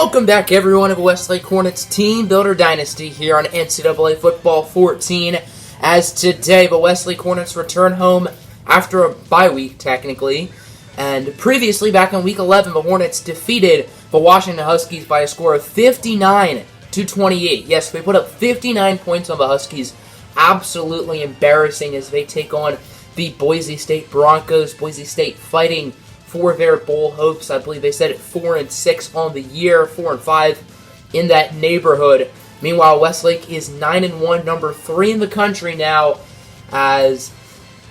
Welcome back, everyone, of Westlake Hornets Teambuilder Dynasty here on NCAA Football 14. As today, the Westlake Hornets return home after a bye week, technically. And previously, back in Week 11, the Hornets defeated the Washington Huskies by a score of 59-28. Yes, they put up 59 points on the Huskies. Absolutely embarrassing as they take on the Boise State Broncos. Boise State fighting for their bowl hopes. I believe they said it 4-6 on the year, 4-5 in that neighborhood. Meanwhile, Westlake is 9-1, number 3 in the country now, as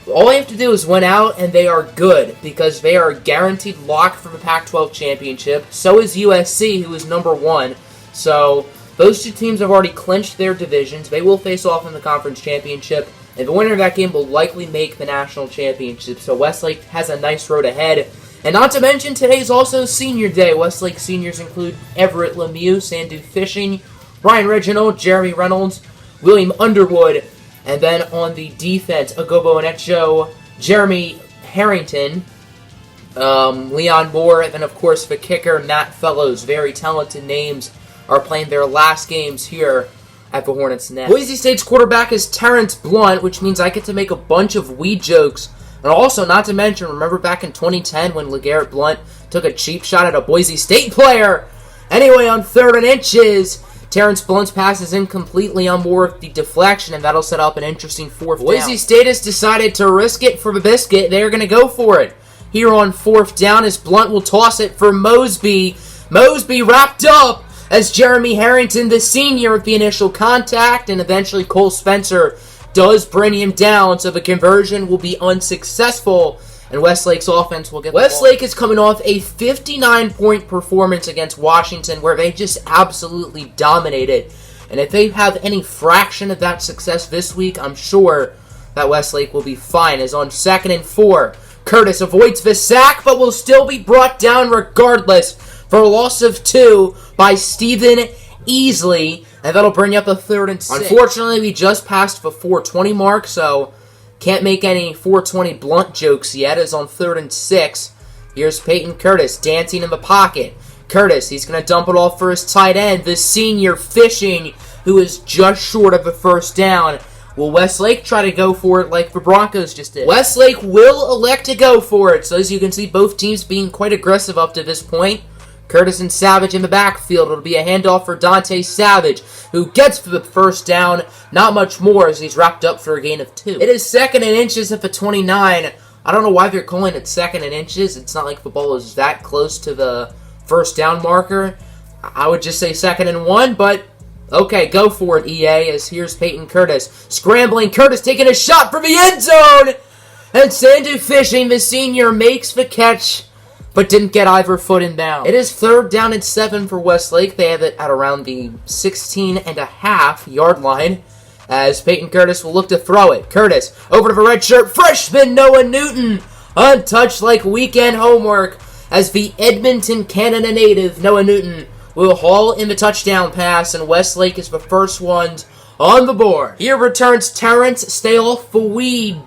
all they have to do is win out and they are good because they are guaranteed lock for the Pac-12 championship. So is USC, who is number 1. So those two teams have already clinched their divisions. They will face off in the conference championship, and the winner of that game will likely make the national championship. So Westlake has a nice road ahead. And not to mention, today is also Senior Day. Westlake seniors include Everett Lemieux, Sandu Fishing, Brian Reginald, Jeremy Reynolds, William Underwood, and then on the defense, Agobo Anecho, Jeremy Harrington, Leon Moore, and then of course the kicker, Matt Fellows. Very talented names are playing their last games here at the Hornets net. Boise State's quarterback is Terrence Blunt, which means I get to make a bunch of weed jokes. And also, not to mention, remember back in 2010 when LeGarrette Blunt took a cheap shot at a Boise State player? Anyway, on 3rd and inches, Terrence Blunt's pass is incompletely on board with the deflection, and that'll set up an interesting 4th down. Boise State has decided to risk it for the biscuit. They're going to go for it. Here on 4th down, as Blunt will toss it for Mosby. Mosby wrapped up as Jeremy Harrington, the senior, with the initial contact, and eventually Cole Spencer does bring him down, so the conversion will be unsuccessful, and Westlake's offense will get the ball. Westlake is coming off a 59-point performance against Washington, where they just absolutely dominated. And if they have any fraction of that success this week, I'm sure that Westlake will be fine. As on 2nd and 4, Curtis avoids the sack, but will still be brought down regardless for a loss of 2 by Stephen Easley. And that'll bring up a 3rd and 6. Unfortunately, we just passed the 420 mark, so can't make any 420 Blunt jokes yet. As on 3rd and 6, here's Peyton Curtis dancing in the pocket. Curtis, he's going to dump it off for his tight end, the senior Fishing, who is just short of a 1st down. Will Westlake try to go for it like the Broncos just did? Westlake will elect to go for it. So as you can see, both teams being quite aggressive up to this point. Curtis and Savage in the backfield. It'll be a handoff for Dante Savage, who gets the 1st down. Not much more as he's wrapped up for a gain of 2. It is 2nd and inches at the 29. I don't know why they're calling it 2nd and inches. It's not like the ball is that close to the 1st down marker. I would just say 2nd and 1, but okay, go for it, EA, as here's Peyton Curtis. Scrambling, Curtis taking a shot from the end zone! And Sandu Fishing, the senior, makes the catch, but didn't get either foot in bounds. It is 3rd down and 7 for Westlake. They have it at around the 16.5-yard line, as Peyton Curtis will look to throw it. Curtis, over to the redshirt freshman Noah Newton, untouched like weekend homework, as the Edmonton, Canada native Noah Newton will haul in the touchdown pass, and Westlake is the first ones on the board. Here returns Terrence, stay off the weed,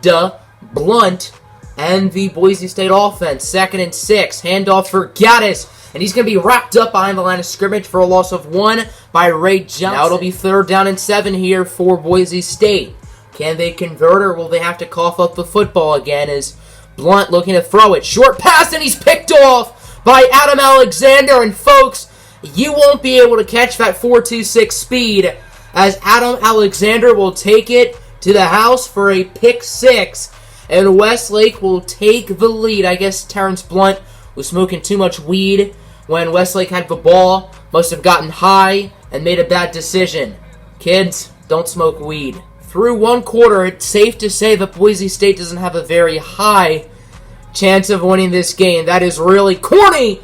Blunt, and the Boise State offense. 2nd and 6, handoff for Gaddis, and he's going to be wrapped up behind the line of scrimmage for a loss of 1 by Ray Johnson. Now it'll be 3rd down and 7 here for Boise State. Can they convert, or will they have to cough up the football again as Blunt looking to throw it? Short pass, and he's picked off by Adam Alexander, and folks, you won't be able to catch that 4.26 speed, as Adam Alexander will take it to the house for a pick 6. And Westlake will take the lead. I guess Terrence Blunt was smoking too much weed when Westlake had the ball. Must have gotten high and made a bad decision. Kids, don't smoke weed. Through 1 quarter, it's safe to say that Boise State doesn't have a very high chance of winning this game. That is really corny,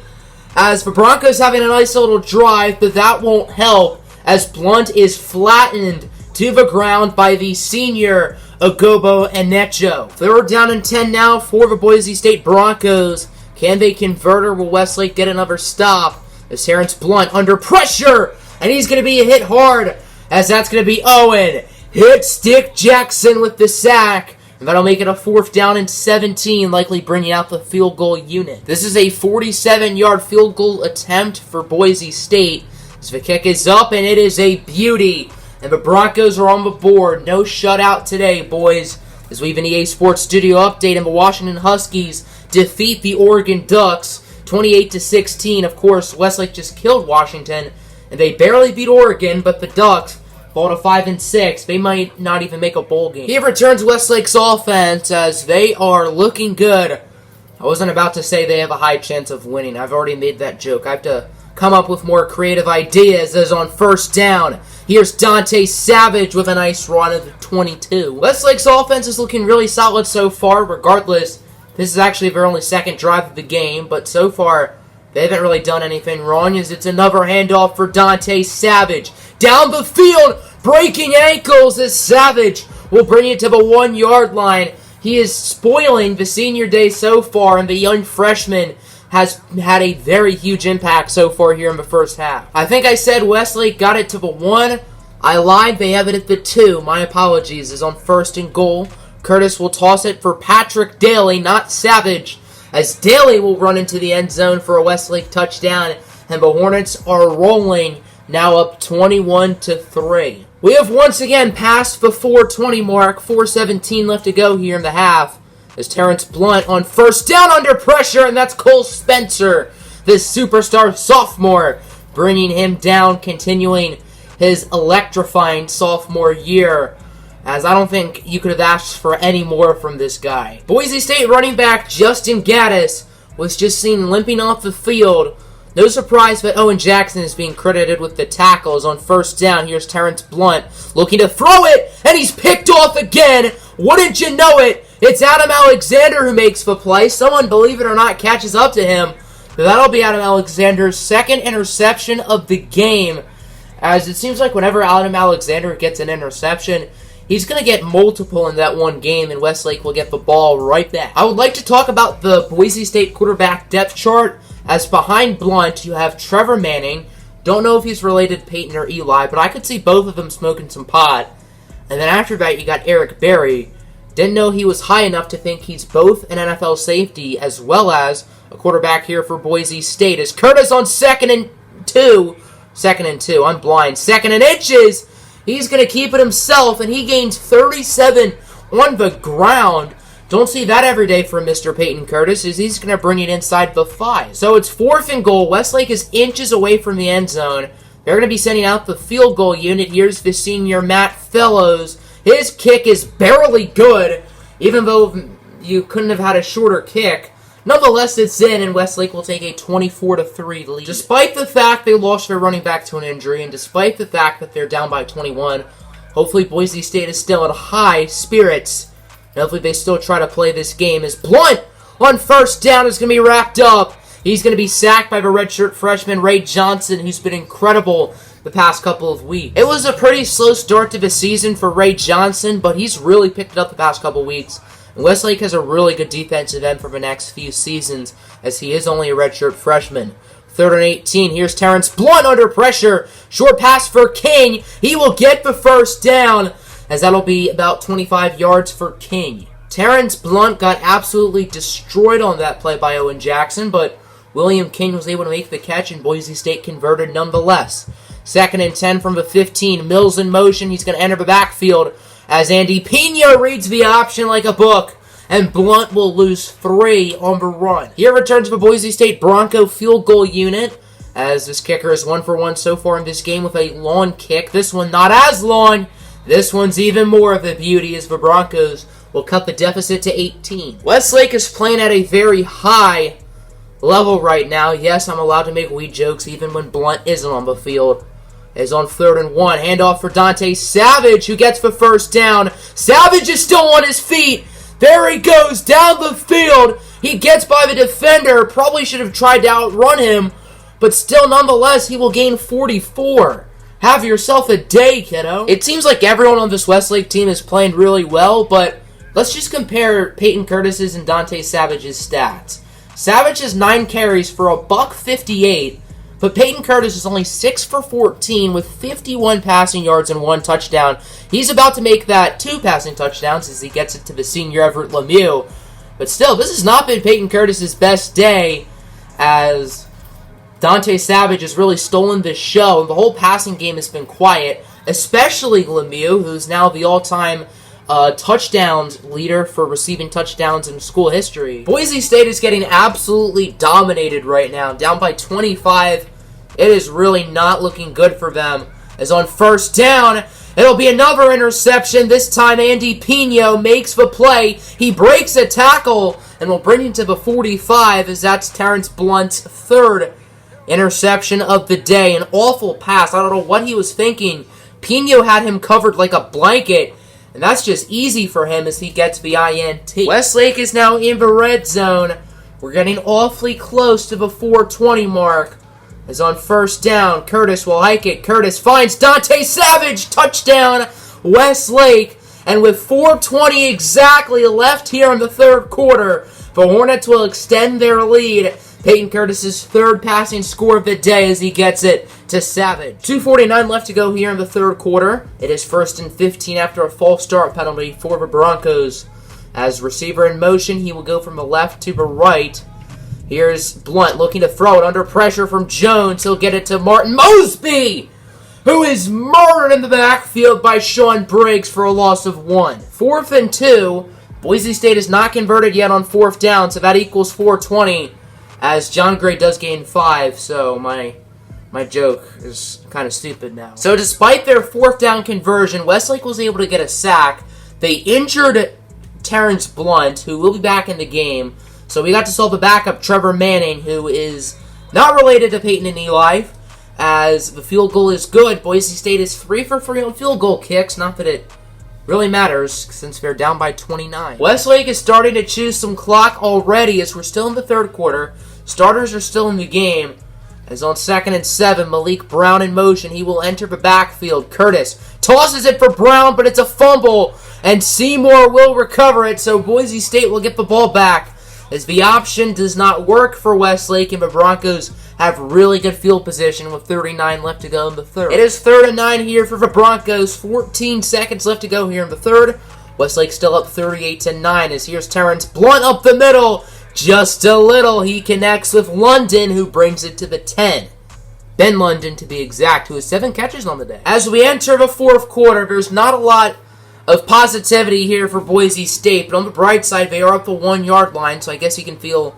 as the Broncos having a nice little drive, but that won't help, as Blunt is flattened to the ground by the senior Agobo Anecho. 3rd down and 10 now for the Boise State Broncos. Can they convert, or will Westlake get another stop? As Terrence Blunt under pressure, and he's going to be hit hard, as that's going to be Owen. Hit Stick Jackson with the sack And that'll make it a 4th down and 17, likely bringing out the field goal unit. This is a 47-yard field goal attempt for Boise State. So the kick is up, and it is a beauty. And the Broncos are on the board. No shutout today, boys. As we have an EA Sports Studio update, and the Washington Huskies defeat the Oregon Ducks 28-16. Of course, Westlake just killed Washington, and they barely beat Oregon, but the Ducks fall to 5-6. They might not even make a bowl game. Here returns Westlake's offense as they are looking good. I wasn't about to say they have a high chance of winning. I've already made that joke. I have to come up with more creative ideas as on 1st down. Here's Dante Savage with a nice run of the 22. Westlake's offense is looking really solid so far. Regardless, this is actually their only 2nd drive of the game, but so far they haven't really done anything wrong as it's another handoff for Dante Savage. Down the field, breaking ankles as Savage will bring it to the 1-yard line. He is spoiling the senior day so far, and the young freshman has had a very huge impact so far here in the first half. I think I said Westlake got it to the 1. I lied, they have it at the 2. My apologies. Is on 1st and goal. Curtis will toss it for Patrick Daly, not Savage, as Daly will run into the end zone for a Westlake touchdown, and the Hornets are rolling, now up 21-3. We have once again passed the 4:20 mark, 4:17 left to go here in the half, as Terrence Blunt on 1st down under pressure, and that's Cole Spencer, this superstar sophomore, bringing him down, continuing his electrifying sophomore year, as I don't think you could have asked for any more from this guy. Boise State running back Justin Gaddis was just seen limping off the field. No surprise that Owen Jackson is being credited with the tackles on 1st down. Here's Terrence Blunt looking to throw it, and he's picked off again. Wouldn't you know it? It's Adam Alexander who makes the play. Someone, believe it or not, catches up to him. But that'll be Adam Alexander's 2nd interception of the game, as it seems like whenever Adam Alexander gets an interception, he's going to get multiple in that one game, and Westlake will get the ball right back. I would like to talk about the Boise State quarterback depth chart, as behind Blunt, you have Trevor Manning. Don't know if he's related to Peyton or Eli, but I could see both of them smoking some pot. And then after that, you got Eric Berry. Didn't know he was high enough to think he's both an NFL safety as well as a quarterback here for Boise State. As Curtis on 2nd and 2. 2nd and 2, I'm blind. 2nd and inches. He's going to keep it himself, and he gains 37 on the ground. Don't see that every day from Mr. Peyton Curtis, as he's going to bring it inside the 5. So it's 4th and goal. Westlake is inches away from the end zone. They're going to be sending out the field goal unit. Here's the senior Matt Fellows. His kick is barely good, even though you couldn't have had a shorter kick. Nonetheless, it's in, and Westlake will take a 24-3 lead. Despite the fact they lost their running back to an injury, and despite the fact that they're down by 21, hopefully Boise State is still in high spirits. And hopefully they still try to play this game, as Blunt on 1st down is going to be wrapped up. He's going to be sacked by the redshirt freshman Ray Johnson, who's been incredible the past couple of weeks. It was a pretty slow start to the season for Ray Johnson, but he's really picked it up the past couple of weeks. And Westlake has a really good defensive end for the next few seasons, as he is only a redshirt freshman. 3rd and 18. Here's Terrence Blunt under pressure. Short pass for King. He will get the 1st down, as that'll be about 25 yards for King. Terrence Blunt got absolutely destroyed on that play by Owen Jackson, but William King was able to make the catch, and Boise State converted nonetheless. 2nd and 10 from the 15. Mills in motion. He's going to enter the backfield as Andy Pena reads the option like a book, and Blunt will lose 3 on the run. Here returns the Boise State Bronco field goal unit, as this kicker is 1 for 1 so far in this game with a long kick. This one not as long. This one's even more of a beauty, as the Broncos will cut the deficit to 18. Westlake is playing at a very high level right now. Yes, I'm allowed to make weed jokes even when Blunt isn't on the field. Is on 3rd and 1. Handoff for Dante Savage, who gets the 1st down. Savage is still on his feet. There he goes down the field. He gets by the defender. Probably should have tried to outrun him, but still, nonetheless, he will gain 44. Have yourself a day, kiddo. It seems like everyone on this Westlake team is playing really well, but let's just compare Peyton Curtis's and Dante Savage's stats. Savage has 9 carries for a $158, But Peyton Curtis is only 6 for 14 with 51 passing yards and 1 touchdown. He's about to make that 2 passing touchdowns as he gets it to the senior Everett Lemieux. But still, this has not been Peyton Curtis' best day, as Dante Savage has really stolen this show, and the whole passing game has been quiet, especially Lemieux, who's now the all-time touchdowns leader for receiving touchdowns in school history. Boise State is getting absolutely dominated right now, down by 25. It is really not looking good for them, as on first down, it'll be another interception. This time Andy Pino makes the play. He breaks a tackle and will bring him to the 45, as that's Terrence Blunt's 3rd interception of the day. An awful pass. I don't know what he was thinking. Pino had him covered like a blanket, and that's just easy for him as he gets the INT. Westlake is now in the red zone. We're getting awfully close to the 420 mark. As on first down, Curtis will hike it. Curtis finds Dante Savage. Touchdown, Westlake. And with 4:20 exactly left here in the 3rd quarter, the Hornets will extend their lead. Peyton Curtis' 3rd passing score of the day as he gets it to Savage. 2:49 left to go here in the 3rd quarter. It is 1st and 15 after a false start penalty for the Broncos. As receiver in motion, he will go from the left to the right. Here's Blunt looking to throw it under pressure from Jones. He'll get it to Martin Mosby, who is murdered in the backfield by Sean Briggs for a loss of 1. 4th and 2. Boise State is not converted yet on 4th down, so that equals 420. As John Gray does gain 5, so my joke is kind of stupid now. So despite their 4th down conversion, Westlake was able to get a sack. They injured Terrence Blunt, who will be back in the game. So we got to solve the backup, Trevor Manning, who is not related to Peyton and Eli, as the field goal is good. Boise State is 3 for 3 on field goal kicks. Not that it really matters, since they're down by 29. Westlake is starting to choose some clock already, as we're still in the 3rd quarter. Starters are still in the game. As on 2nd and 7, Malik Brown in motion. He will enter the backfield. Curtis tosses it for Brown, but it's a fumble, and Seymour will recover it, so Boise State will get the ball back, as the option does not work for Westlake, and the Broncos have really good field position with 39 left to go in the 3rd. It is 3rd and 9 here for the Broncos. 14 seconds left to go here in the 3rd. Westlake still up 38-9, as here's Terrence Blunt up the middle. Just a little. He connects with London, who brings it to the 10. Ben London, to be exact, who has 7 catches on the day. As we enter the 4th quarter, there's not a lot of positivity here for Boise State, but on the bright side, they are up the 1-yard line, so I guess you can feel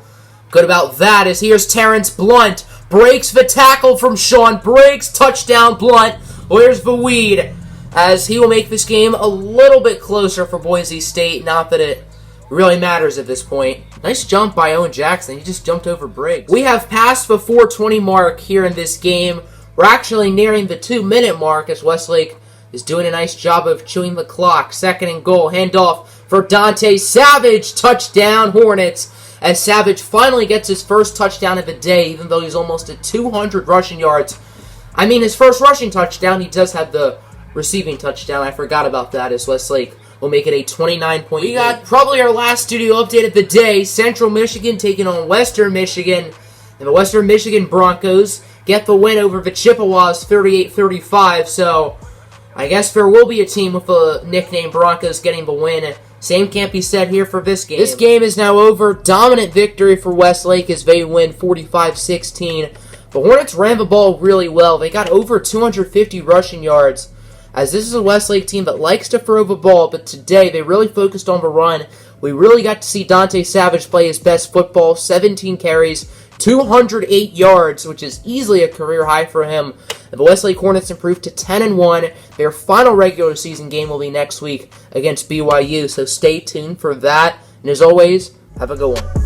good about that. As here's Terrence Blunt, breaks the tackle from Sean Briggs, touchdown Blunt. Where's the weed? As he will make this game a little bit closer for Boise State, not that it really matters at this point. Nice jump by Owen Jackson. He just jumped over Briggs. We have passed the 4:20 mark here in this game. We're actually nearing the 2-minute mark, as Westlake is doing a nice job of chewing the clock. 2nd and goal. Handoff for Dante Savage. Touchdown, Hornets. As Savage finally gets his first touchdown of the day, even though he's almost at 200 rushing yards. I mean, his first rushing touchdown, he does have the receiving touchdown. I forgot about that, as Westlake will make it a 29-point. We got probably our last studio update of the day. Central Michigan taking on Western Michigan. And the Western Michigan Broncos get the win over the Chippewas 38-35. So I guess there will be a team with the nickname Broncos getting the win. Same can't be said here for this game. This game is now over. Dominant victory for Westlake as they win 45-16. The Hornets ran the ball really well. They got over 250 rushing yards, as this is a Westlake team that likes to throw the ball, but today they really focused on the run. We really got to see Dante Savage play his best football, 17 carries, 208 yards, which is easily a career high for him. And the Westlake Hornets improved to 10-1. Their final regular season game will be next week against BYU, so stay tuned for that. And as always, have a good one.